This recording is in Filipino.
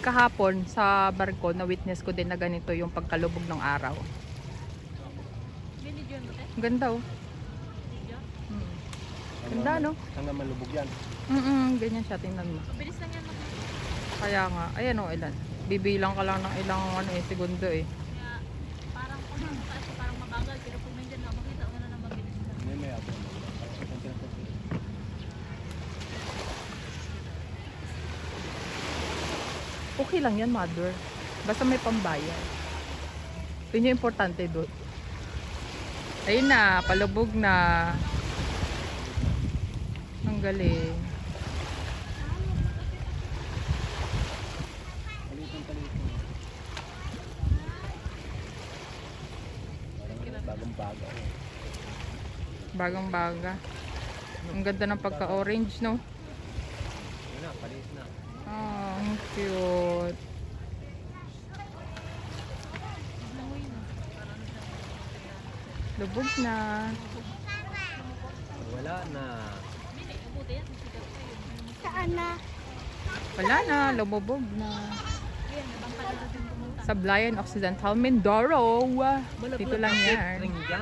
kahapon sa barko, na-witness ko din na ganito yung pagkalubog ng araw. Ganda oh. Ganda no? Hanggang malubog yan. Ganyan siya, tingnan mo. Mabilis lang yan. Kaya nga, ayan o, ilan. Bibilang ka lang ng ilang segundo eh. Kaya parang kung mataas ko parang mabagal. Pero kung nandiyan na makita ko na mabilis lang. May ako. Okay lang yan, mother. Basta may pambayad. Yun yung importante doon. Ayun na, palubog na. Ang galing. Palitan. Parang bagong-baga. Bagang-baga. Ang ganda ng pagka-orange, no? Yun na, palis na. Oh, ang cute. Lubog na. Wala na. Saan na? Wala na, lumubog na. Sa Blayan Occidental, Mindoro. Dito lang yan. Ring yan.